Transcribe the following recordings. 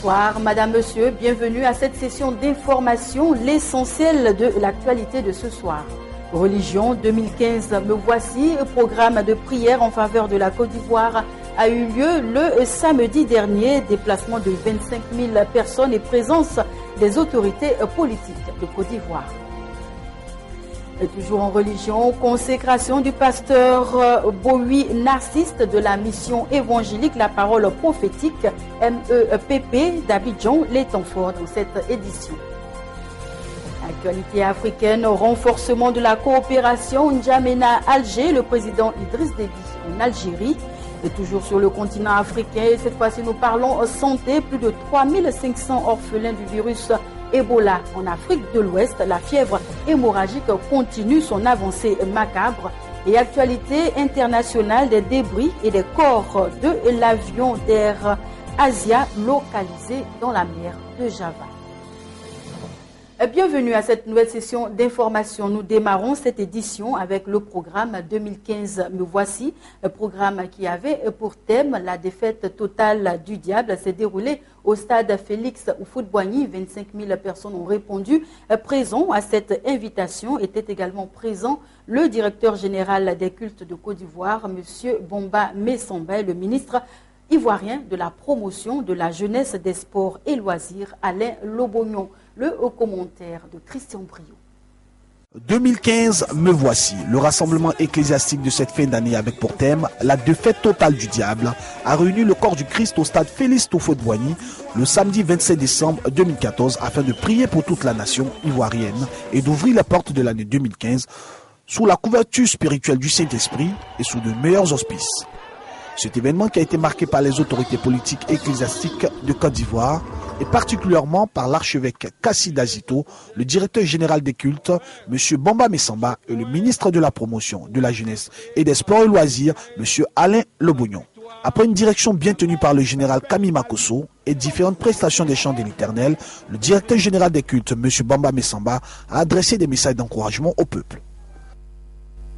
Bonsoir, madame, monsieur, bienvenue à cette session d'information, l'essentiel de l'actualité de ce soir. Religion 2015, me voici, programme de prière en faveur de la Côte d'Ivoire a eu lieu le samedi dernier, déplacement de 25 000 personnes et présence des autorités politiques de Côte d'Ivoire. Et toujours en religion, consécration du pasteur Bowie Narcisse de la mission évangélique La Parole Prophétique MEPP d'Abidjan, les temps forts dans cette édition. Actualité africaine, renforcement de la coopération N'Djamena-Alger, le président Idriss Déby en Algérie. Et toujours sur le continent africain, cette fois-ci nous parlons santé, plus de 3500 orphelins du virus Ebola en Afrique de l'Ouest. La fièvre hémorragique continue son avancée macabre. Et actualité internationale, des débris et des corps de l'avion d'Air Asia localisé dans la mer de Java. Bienvenue à cette nouvelle session d'information. Nous démarrons cette édition avec le programme 2015 Me Voici, un programme qui avait pour thème la défaite totale du diable s'est déroulée au stade Félix Houphouët-Boigny. 25 000 personnes ont répondu présents à cette invitation. Était également présent le directeur général des cultes de Côte d'Ivoire, M. Bomba Messamba, et le ministre ivoirien de la promotion de la jeunesse, des sports et loisirs, Alain Lobognon. Le commentaire de Christian Brio. 2015, me voici. Le rassemblement ecclésiastique de cette fin d'année avec pour thème la défaite totale du diable a réuni le corps du Christ au stade Félix Houphouët-Boigny le samedi 27 décembre 2014 afin de prier pour toute la nation ivoirienne et d'ouvrir les portes de l'année 2015 sous la couverture spirituelle du Saint-Esprit et sous de meilleurs auspices. Cet événement qui a été marqué par les autorités politiques ecclésiastiques de Côte d'Ivoire et particulièrement par l'archevêque Kassida Zito, le directeur général des cultes, M. Bomba Messamba, et le ministre de la promotion, de la jeunesse et des sports et loisirs, M. Alain Lobognon. Après une direction bien tenue par le général Camille Makosso et différentes prestations des chants de l'Éternel, le directeur général des cultes, M. Bomba Messamba, a adressé des messages d'encouragement au peuple.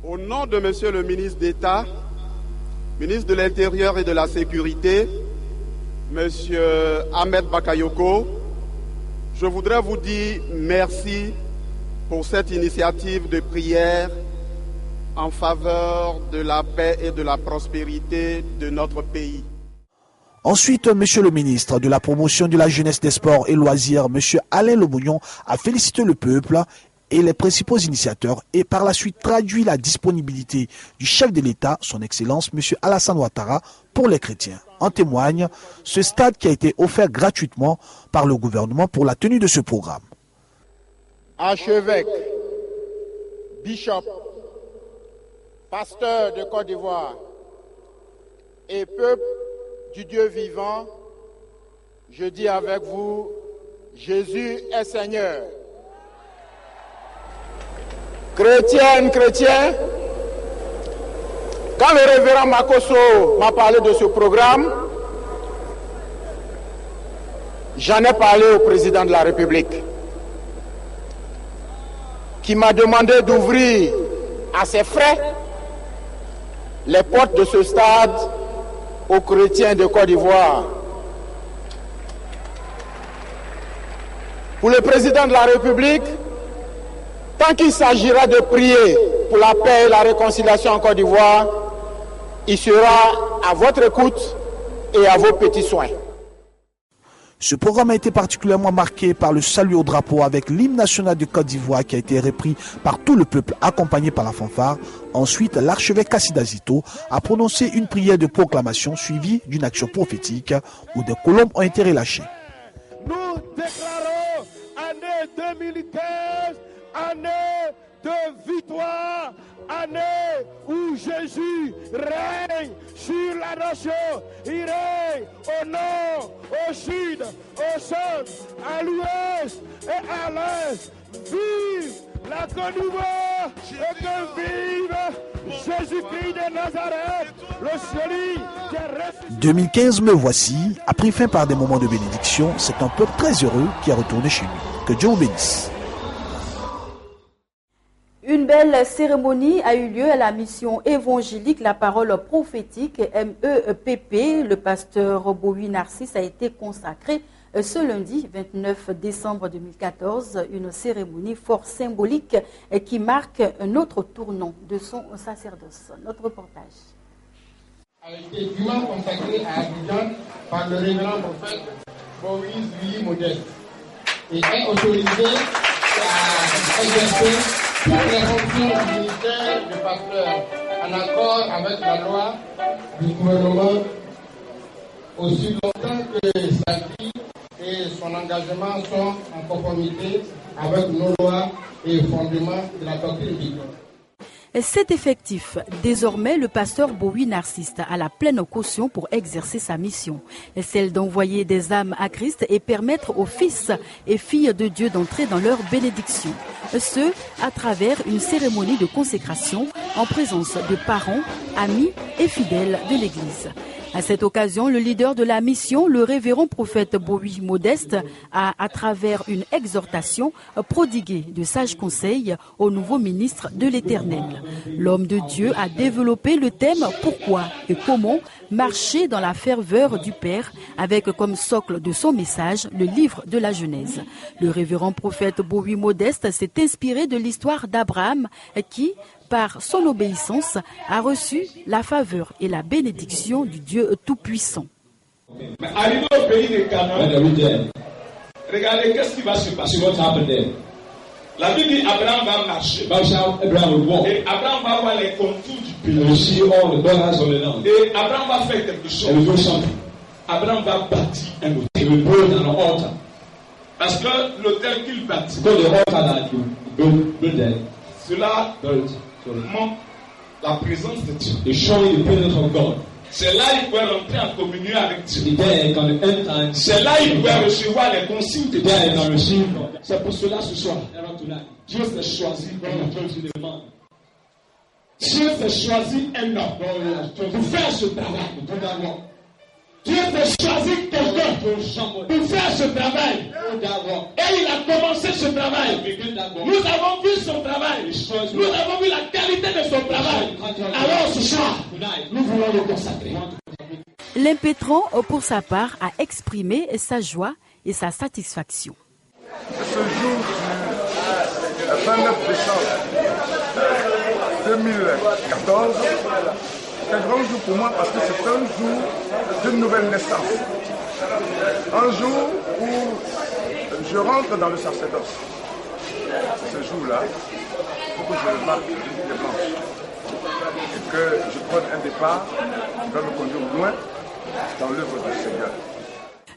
Au nom de M. le ministre d'État, ministre de l'Intérieur et de la Sécurité, Monsieur Ahmed Bakayoko, je voudrais vous dire merci pour cette initiative de prière en faveur de la paix et de la prospérité de notre pays. Ensuite, Monsieur le ministre de la promotion de la jeunesse, des sports et loisirs, Monsieur Alain Lobognon, a félicité le peuple et les principaux initiateurs et par la suite traduit la disponibilité du chef de l'État, son Excellence M. Alassane Ouattara, pour les chrétiens. En témoigne ce stade qui a été offert gratuitement par le gouvernement pour la tenue de ce programme. Archevêque, bishop, pasteur de Côte d'Ivoire et peuple du Dieu vivant, je dis avec vous, Jésus est Seigneur. Chrétiennes, chrétiens, quand le révérend Makosso m'a parlé de ce programme, j'en ai parlé au président de la République, qui m'a demandé d'ouvrir à ses frais les portes de ce stade aux chrétiens de Côte d'Ivoire. Pour le président de la République, tant qu'il s'agira de prier pour la paix et la réconciliation en Côte d'Ivoire, il sera à votre écoute et à vos petits soins. Ce programme a été particulièrement marqué par le salut au drapeau avec l'hymne national de Côte d'Ivoire qui a été repris par tout le peuple accompagné par la fanfare. Ensuite, l'archevêque Kassida Zito a prononcé une prière de proclamation suivie d'une action prophétique où des colombes ont été relâchées. Nous déclarons année 2015, année de victoire, année où Jésus règne sur la nation. Il règne au nord, au sud, au centre, à l'ouest et à l'est. Vive la Côte d'Ivoire et que vive Jésus-Christ de Nazareth, le celui qui est ressuscité. 2015, me voici, a pris fin par des moments de bénédiction. C'est un peuple très heureux qui est retourné chez lui. Que Dieu vous bénisse. Une belle cérémonie a eu lieu à la mission évangélique La Parole Prophétique MEPP. Le pasteur Bowie Narcisse a été consacré ce lundi 29 décembre 2014, une cérémonie fort symbolique qui marque un autre tournant de son sacerdoce. Notre reportage. A été dûment consacré à Abidjan par le révérend prophète Bowie Louis Modeste et est autorisé à exercer toutes les fonctions du ministère de pasteur en accord avec la loi du gouvernement aussi longtemps que sa vie et son engagement sont en conformité avec nos lois et fondements de la doctrine biblique. C'est effectif. Désormais, le pasteur Bowie Narcisse a la pleine caution pour exercer sa mission, celle d'envoyer des âmes à Christ et permettre aux fils et filles de Dieu d'entrer dans leur bénédiction. Ce, à travers une cérémonie de consécration en présence de parents, amis et fidèles de l'Église. À cette occasion, le leader de la mission, le révérend prophète Bowie Modeste, a, à travers une exhortation, prodigué de sages conseils au nouveau ministre de l'Éternel. L'homme de Dieu a développé le thème « Pourquoi et comment marcher dans la ferveur du Père » avec comme socle de son message le livre de la Genèse. Le révérend prophète Bowie Modeste s'est inspiré de l'histoire d'Abraham qui, par son obéissance, a reçu la faveur et la bénédiction du Dieu Tout-Puissant. Mais arrivé au pays de Canaan, regardez qu'est-ce qui va se passer. La Bible dit Abraham va marcher. Et Abraham va voir les contours du pays. Et Abraham va faire quelque chose. Abraham va bâtir un hôtel. Parce que l'hôtel qu'il bâtit, cela montre la présence de Dieu. C'est là qu'il peut rentrer en communion avec Dieu. C'est là qu'il peut recevoir les consignes de Dieu. C'est pour cela ce soir, Dieu s'est choisi un homme. Dieu s'est choisi un homme pour faire ce travail. Dieu s'est choisi quelqu'un pour faire ce travail. Et il a commencé ce travail. Nous avons vu son travail. Nous avons vu la qualité de son travail. Alors ce soir, nous voulons le consacrer. L'impétrant, pour sa part, a exprimé sa joie et sa satisfaction. Ce jour du 29 décembre 2014, c'est un grand jour pour moi parce que c'est un jour d'une nouvelle naissance. Un jour où je rentre dans le sacerdoce. Ce jour-là, il faut que je marque les blanches et que je prenne un départ qui va me conduire loin dans l'œuvre du Seigneur.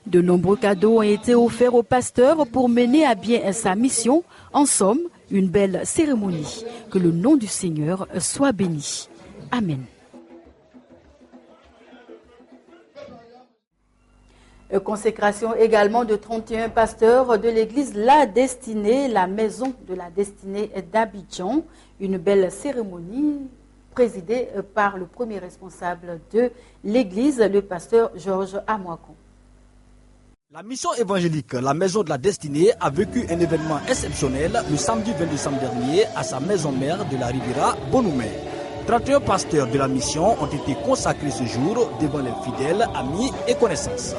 De nombreux cadeaux ont été offerts au pasteur pour mener à bien sa mission. En somme, une belle cérémonie. Que le nom du Seigneur soit béni. Amen. Consécration également de 31 pasteurs de l'église La Destinée, la maison de la destinée d'Abidjan. Une belle cérémonie présidée par le premier responsable de l'église, le pasteur Georges Amouako. La mission évangélique, la maison de la destinée, a vécu un événement exceptionnel le samedi 20 décembre dernier à sa maison mère de la Riviera, Bonhoumé. 31 pasteurs de la mission ont été consacrés ce jour devant les fidèles, amis et connaissances.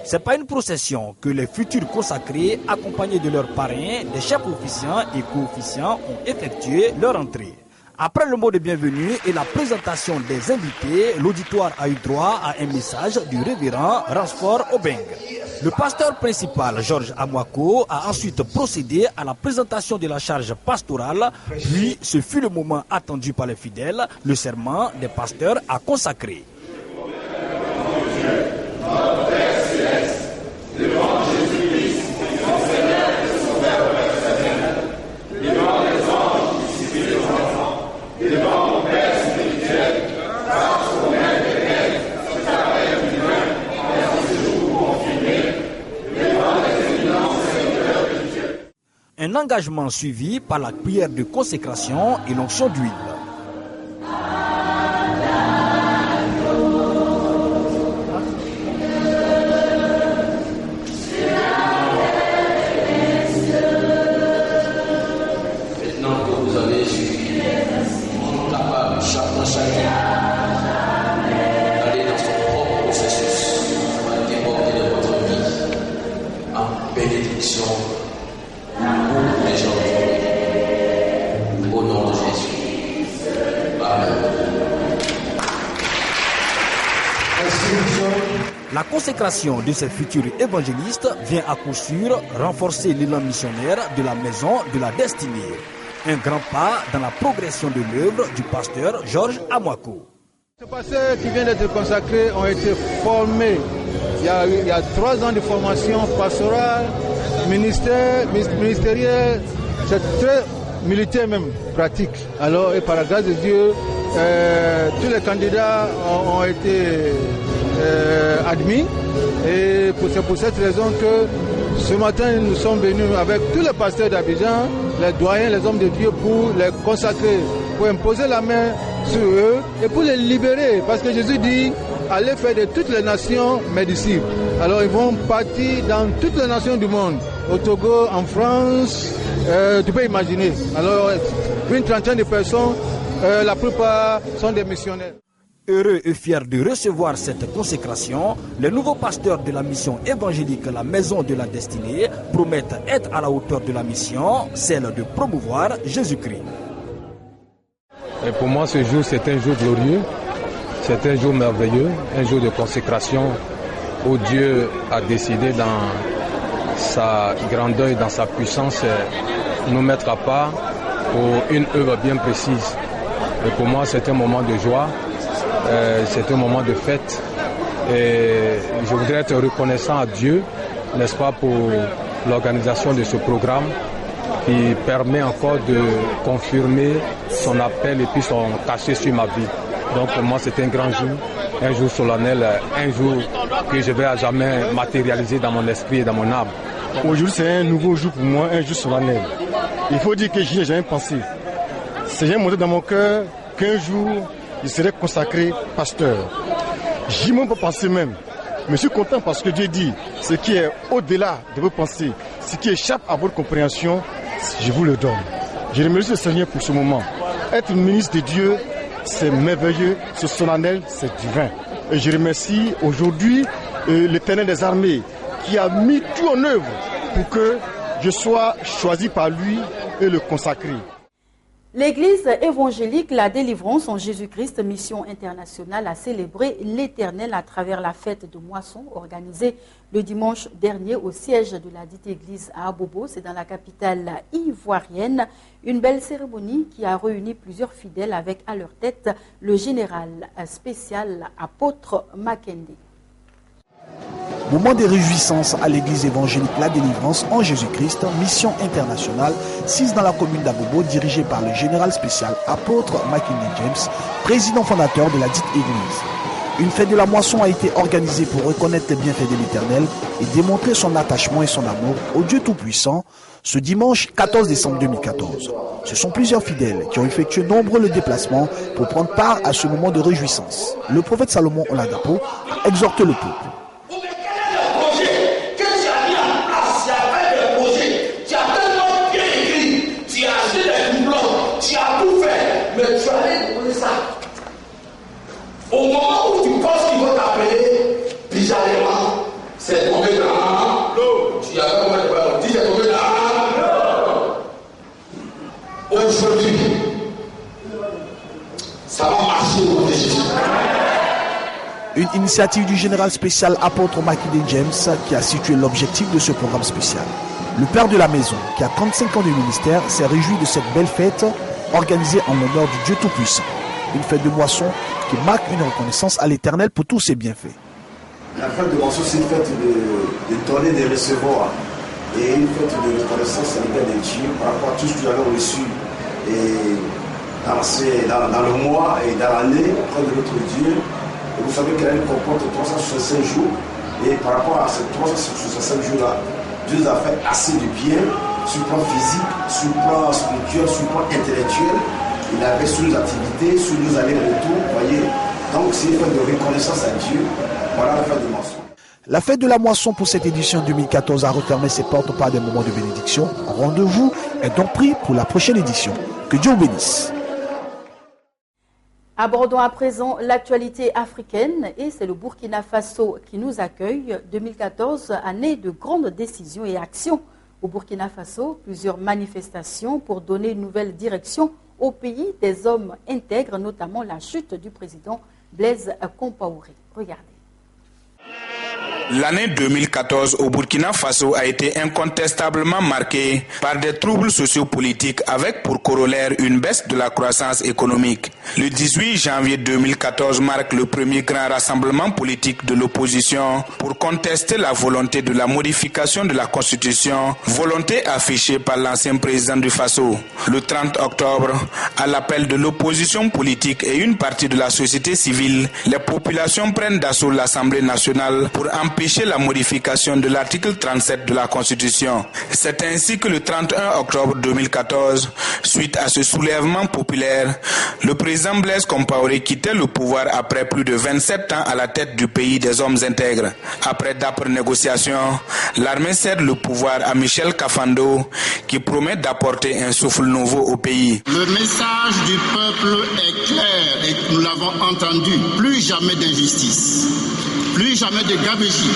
C'est pas une procession que les futurs consacrés, accompagnés de leurs parrains, des chefs officiants et co-officiants, ont effectué leur entrée. Après le mot de bienvenue et la présentation des invités, l'auditoire a eu droit à un message du révérend Ransford Obeng. Le pasteur principal, Georges Amouako, a ensuite procédé à la présentation de la charge pastorale, puis ce fut le moment attendu par les fidèles, le serment des pasteurs à consacrer. Un engagement suivi par la prière de consécration et l'onction d'huile. Maintenant que vous avez suivi, capable, chacun, d'aller dans son propre processus, à déborder de votre vie. bénédiction pour les gens. Au nom de Jésus. Amen. La consécration de ces futurs évangélistes vient à coup sûr renforcer l'élan missionnaire de la maison de la destinée. Un grand pas dans la progression de l'œuvre du pasteur Georges Amwako. Les pasteurs qui viennent d'être consacrés ont été formés. Il y a 3 ans de formation pastorale, ministérielle, c'est très militaire même, pratique. Alors, et par la grâce de Dieu, tous les candidats ont été admis. Et c'est pour cette raison que ce matin, nous sommes venus avec tous les pasteurs d'Abidjan, les doyens, les hommes de Dieu, pour les consacrer, pour imposer la main sur eux et pour les libérer. Parce que Jésus dit, allez faire de toutes les nations mes disciples. Alors ils vont partir dans toutes les nations du monde. Au Togo, en France, tu peux imaginer. Alors, une trentaine de personnes, la plupart sont des missionnaires. Heureux et fiers de recevoir cette consécration, les nouveaux pasteurs de la mission évangélique La Maison de la Destinée promettent être à la hauteur de la mission, celle de promouvoir Jésus-Christ. Et pour moi, ce jour, c'est un jour glorieux, c'est un jour merveilleux, un jour de consécration où Dieu a décidé dans sa grandeur et dans sa puissance nous mettre à part pour une œuvre bien précise. Et pour moi, c'est un moment de joie. C'est un moment de fête et je voudrais être reconnaissant à Dieu, n'est-ce pas, pour l'organisation de ce programme qui permet encore de confirmer son appel et puis son cachet sur ma vie. Donc pour moi c'est un grand jour solennel, un jour que je vais à jamais matérialiser dans mon esprit et dans mon âme. Aujourd'hui c'est un nouveau jour pour moi, un jour solennel. Il faut dire que je n'ai jamais pensé. C'est jamais monté dans mon cœur qu'un jour je serai consacré pasteur. J'y m'en peux penser même. Mais je suis content parce que Dieu dit, ce qui est au-delà de vos pensées, ce qui échappe à votre compréhension, je vous le donne. Je remercie le Seigneur pour ce moment. Être ministre de Dieu, c'est merveilleux, c'est solennel, c'est divin. Et je remercie aujourd'hui l'Éternel des armées qui a mis tout en œuvre pour que je sois choisi par lui et le consacré. L'Église évangélique La Délivrance en Jésus-Christ, mission internationale, a célébré l'Éternel à travers la fête de moisson organisée le dimanche dernier au siège de la dite église à Abobo, c'est dans la capitale ivoirienne. Une belle cérémonie qui a réuni plusieurs fidèles avec à leur tête le général spécial apôtre Makende. Moment de réjouissance à l'église évangélique La Délivrance en Jésus-Christ, mission internationale, 6 dans la commune d'Abobo, dirigée par le général spécial apôtre Makinde James, président fondateur de la dite église. Une fête de la moisson a été organisée pour reconnaître les bienfaits de l'Éternel et démontrer son attachement et son amour au Dieu Tout-Puissant ce dimanche 14 décembre 2014. Ce sont plusieurs fidèles qui ont effectué nombreux le déplacement pour prendre part à ce moment de réjouissance. Le prophète Salomon Oladapo a exhorté le peuple. Au moment où tu penses qu'il va t'appeler, bizarrement, c'est tombé dans l'eau. Tu as vu comment on dit, c'est tombé dans l'eau. Aujourd'hui, ça va marcher au nom de Jésus. Une initiative du général spécial apôtre Makinde James qui a situé l'objectif de ce programme spécial. Le père de la maison, qui a 35 ans de ministère, s'est réjoui de cette belle fête organisée en l'honneur du Dieu Tout-Puissant. Une fête de moisson qui marque une reconnaissance à l'Éternel pour tous ses bienfaits. La fête de moisson, c'est une fête de donner, de recevoir. Et une fête de reconnaissance à l'égard de Dieu par rapport à tout ce que nous avons reçu dans le mois et dans l'année auprès de notre Dieu. Et vous savez que l'année comporte 365 jours. Et par rapport à ces 365 jours-là, Dieu nous a fait assez de bien sur le plan physique, sur le plan spirituel, sur le plan intellectuel. Il avait sur nos activités, sur nos allers-retours, voyez. Donc c'est une fête de reconnaissance à Dieu. Voilà la fête de moisson. La fête de la moisson pour cette édition 2014 a refermé ses portes par des moments de bénédiction. Rendez-vous est donc pris pour la prochaine édition. Que Dieu vous bénisse. Abordons à présent l'actualité africaine et c'est le Burkina Faso qui nous accueille. 2014, année de grandes décisions et actions. Au Burkina Faso, plusieurs manifestations pour donner une nouvelle direction au pays des hommes intègres, notamment la chute du président Blaise Compaoré. Regardez. L'année 2014 au Burkina Faso a été incontestablement marquée par des troubles sociopolitiques avec pour corollaire une baisse de la croissance économique. Le 18 janvier 2014 marque le premier grand rassemblement politique de l'opposition pour contester la volonté de la modification de la Constitution, volonté affichée par l'ancien président du Faso. Le 30 octobre, à l'appel de l'opposition politique et une partie de la société civile, les populations prennent d'assaut l'Assemblée nationale pour empêcher la modification de l'article 37 de la Constitution. C'est ainsi que le 31 octobre 2014, suite à ce soulèvement populaire, le président Blaise Compaoré quittait le pouvoir après plus de 27 ans à la tête du pays des hommes intègres. Après d'âpres négociations, l'armée cède le pouvoir à Michel Kafando, qui promet d'apporter un souffle nouveau au pays. Le message du peuple est clair et nous l'avons entendu. Plus jamais d'injustice. Plus jamais de gabegie,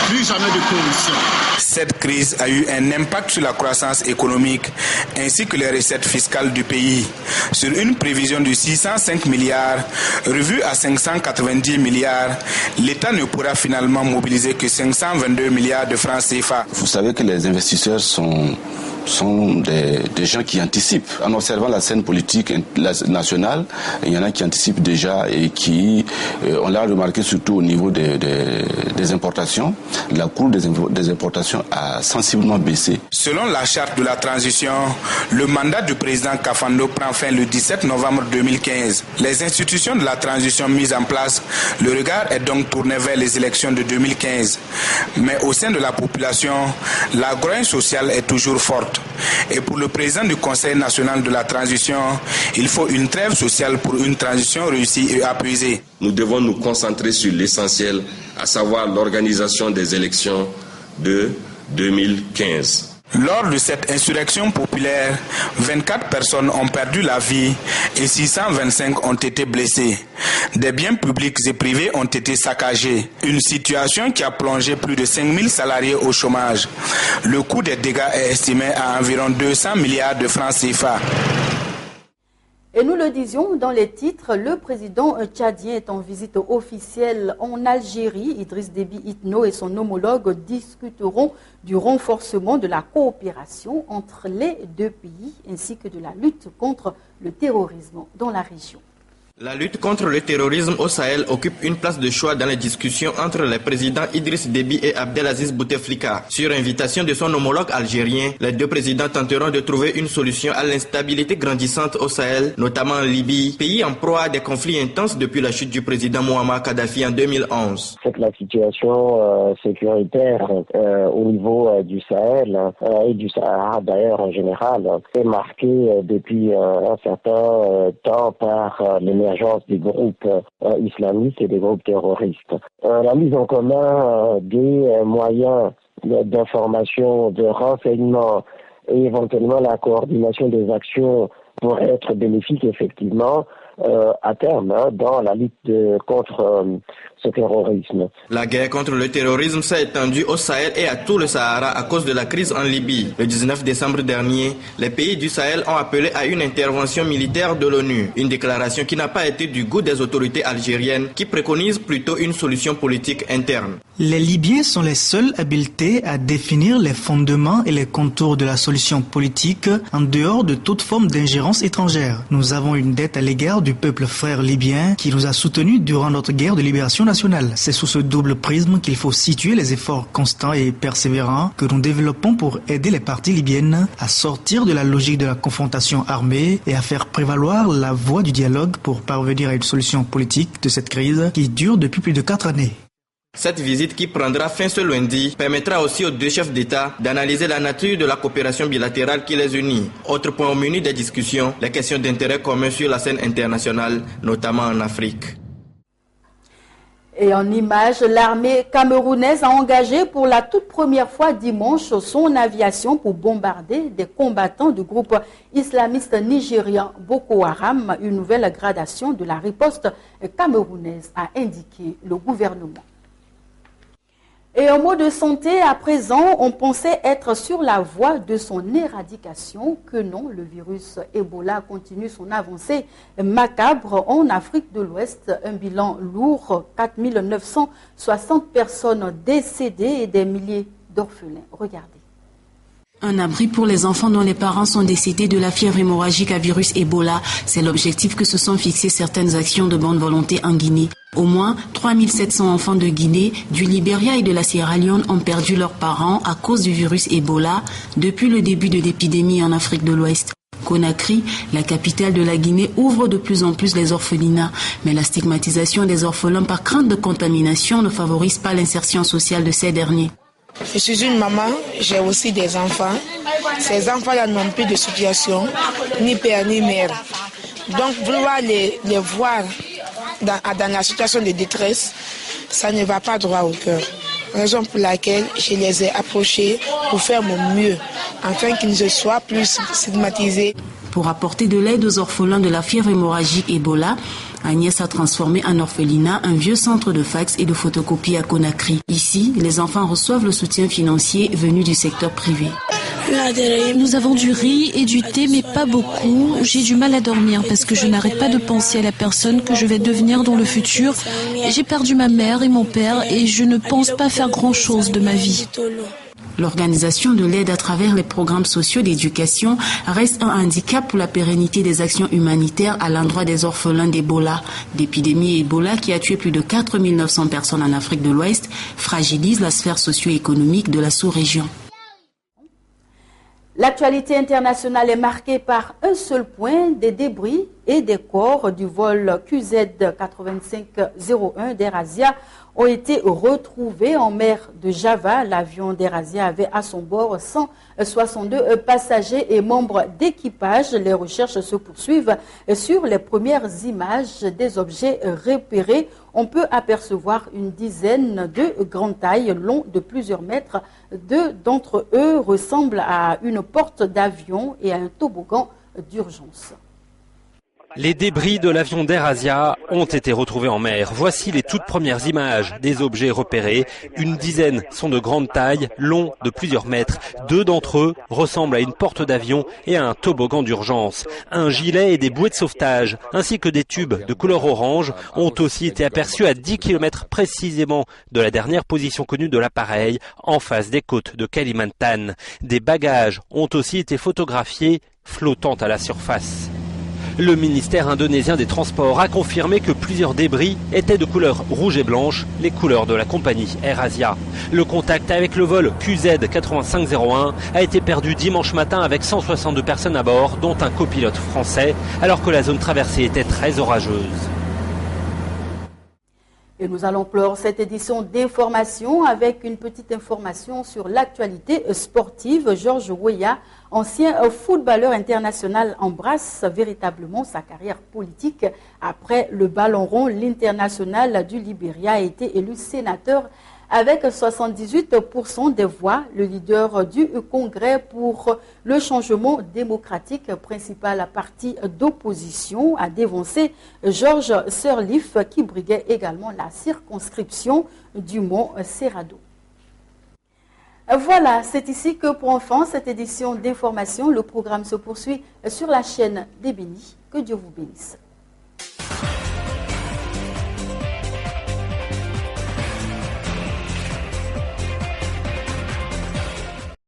plus jamais de corruption. Cette crise a eu un impact sur la croissance économique ainsi que les recettes fiscales du pays. Sur une prévision de 605 milliards, revue à 590 milliards, l'État ne pourra finalement mobiliser que 522 milliards de francs CFA. Vous savez que les investisseurs sont des gens qui anticipent. En observant la scène politique nationale, il y en a qui anticipent déjà et qui, on l'a remarqué surtout au niveau des importations, la cour des importations a sensiblement baissé. Selon la charte de la transition, le mandat du président Kafando prend fin le 17 novembre 2015. Les institutions de la transition mises en place, le regard est donc tourné vers les élections de 2015. Mais au sein de la population, la grogne sociale est toujours forte. Et pour le président du Conseil national de la transition, il faut une trêve sociale pour une transition réussie et apaisée. Nous devons nous concentrer sur l'essentiel, à savoir l'organisation des élections de 2015. Lors de cette insurrection populaire, 24 personnes ont perdu la vie et 625 ont été blessées. Des biens publics et privés ont été saccagés. Une situation qui a plongé plus de 5000 salariés au chômage. Le coût des dégâts est estimé à environ 200 milliards de francs CFA. Et nous le disions dans les titres, le président tchadien est en visite officielle en Algérie. Idriss Déby Itno et son homologue discuteront du renforcement de la coopération entre les deux pays ainsi que de la lutte contre le terrorisme dans la région. La lutte contre le terrorisme au Sahel occupe une place de choix dans les discussions entre les présidents Idriss Déby et Abdelaziz Bouteflika. Sur invitation de son homologue algérien, les deux présidents tenteront de trouver une solution à l'instabilité grandissante au Sahel, notamment en Libye, pays en proie à des conflits intenses depuis la chute du président Mouammar Kadhafi en 2011. C'est que la situation sécuritaire au niveau du Sahel et du Sahara d'ailleurs en général est marquée depuis un certain temps par l'émergence des groupes islamistes et des groupes terroristes. La mise en commun des moyens d'information, de renseignement et éventuellement la coordination des actions pourrait être bénéfique effectivement à terme dans la lutte contre ce terrorisme. La guerre contre le terrorisme s'est étendue au Sahel et à tout le Sahara à cause de la crise en Libye. Le 19 décembre dernier, les pays du Sahel ont appelé à une intervention militaire de l'ONU. Une déclaration qui n'a pas été du goût des autorités algériennes qui préconisent plutôt une solution politique interne. Les Libyens sont les seuls habilités à définir les fondements et les contours de la solution politique en dehors de toute forme d'ingérence étrangère. Nous avons une dette à l'égard du peuple frère libyen qui nous a soutenus durant notre guerre de libération nationale. C'est sous ce double prisme qu'il faut situer les efforts constants et persévérants que nous développons pour aider les parties libyennes à sortir de la logique de la confrontation armée et à faire prévaloir la voie du dialogue pour parvenir à une solution politique de cette crise qui dure depuis plus de 4 années. Cette visite qui prendra fin ce lundi permettra aussi aux deux chefs d'État d'analyser la nature de la coopération bilatérale qui les unit. Autre point au menu des discussions, les questions d'intérêt commun sur la scène internationale, notamment en Afrique. Et en images, l'armée camerounaise a engagé pour la toute première fois dimanche son aviation pour bombarder des combattants du groupe islamiste nigérien Boko Haram, une nouvelle gradation de la riposte camerounaise, a indiqué le gouvernement. Et en mot de santé, à présent, on pensait être sur la voie de son éradication. Que non, le virus Ebola continue son avancée macabre en Afrique de l'Ouest. Un bilan lourd, 4960 personnes décédées et des milliers d'orphelins. Regardez. Un abri pour les enfants dont les parents sont décédés de la fièvre hémorragique à virus Ebola. C'est l'objectif que se sont fixés certaines actions de bonne volonté en Guinée. Au moins 3700 enfants de Guinée, du Libéria et de la Sierra Leone ont perdu leurs parents à cause du virus Ebola depuis le début de l'épidémie en Afrique de l'Ouest. Conakry, la capitale de la Guinée, ouvre de plus en plus les orphelinats. Mais la stigmatisation des orphelins par crainte de contamination ne favorise pas l'insertion sociale de ces derniers. Je suis une maman, j'ai aussi des enfants. Ces enfants-là n'ont plus de situation, ni père ni mère. Donc vouloir les voir dans la situation de détresse, ça ne va pas droit au cœur. Raison pour laquelle je les ai approchés pour faire mon mieux, afin qu'ils ne soient plus stigmatisés. Pour apporter de l'aide aux orphelins de la fièvre hémorragique Ebola, Agnès a transformé en orphelinat un vieux centre de fax et de photocopie à Conakry. Ici, les enfants reçoivent le soutien financier venu du secteur privé. Nous avons du riz et du thé, mais pas beaucoup. J'ai du mal à dormir parce que je n'arrête pas de penser à la personne que je vais devenir dans le futur. J'ai perdu ma mère et mon père et je ne pense pas faire grand-chose de ma vie. L'organisation de l'aide à travers les programmes sociaux d'éducation reste un handicap pour la pérennité des actions humanitaires à l'endroit des orphelins d'Ebola. L'épidémie Ebola, qui a tué plus de 4900 personnes en Afrique de l'Ouest, fragilise la sphère socio-économique de la sous-région. L'actualité internationale est marquée par un seul point, des débris et des corps du vol QZ8501 d'AirAsia ont été retrouvés en mer de Java. L'avion d'AirAsia avait à son bord 162 passagers et membres d'équipage. Les recherches se poursuivent sur les premières images des objets repérés. On peut apercevoir une dizaine de grandes tailles, longs de plusieurs mètres. Deux d'entre eux ressemblent à une porte d'avion et à un toboggan d'urgence. Les débris de l'avion d'AirAsia ont été retrouvés en mer. Voici les toutes premières images des objets repérés. Une dizaine sont de grande taille, longs de plusieurs mètres. Deux d'entre eux ressemblent à une porte d'avion et à un toboggan d'urgence. Un gilet et des bouées de sauvetage, ainsi que des tubes de couleur orange, ont aussi été aperçus à 10 km précisément de la dernière position connue de l'appareil, en face des côtes de Kalimantan. Des bagages ont aussi été photographiés, flottant à la surface. Le ministère indonésien des Transports a confirmé que plusieurs débris étaient de couleur rouge et blanche, les couleurs de la compagnie AirAsia. Le contact avec le vol QZ8501 a été perdu dimanche matin avec 162 personnes à bord, dont un copilote français, alors que la zone traversée était très orageuse. Et nous allons clore cette édition d'information avec une petite information sur l'actualité sportive. Georges Weah, ancien footballeur international, embrasse véritablement sa carrière politique. Après le ballon rond, l'international du Libéria a été élu sénateur avec 78% des voix. Le leader du Congrès pour le changement démocratique, principal parti d'opposition, a dévancé Georges Sirleaf qui briguait également la circonscription du Mont-Serrado. Voilà, c'est ici que prend fin cette édition d'information. Le programme se poursuit sur la chaîne des Bénis. Que Dieu vous bénisse.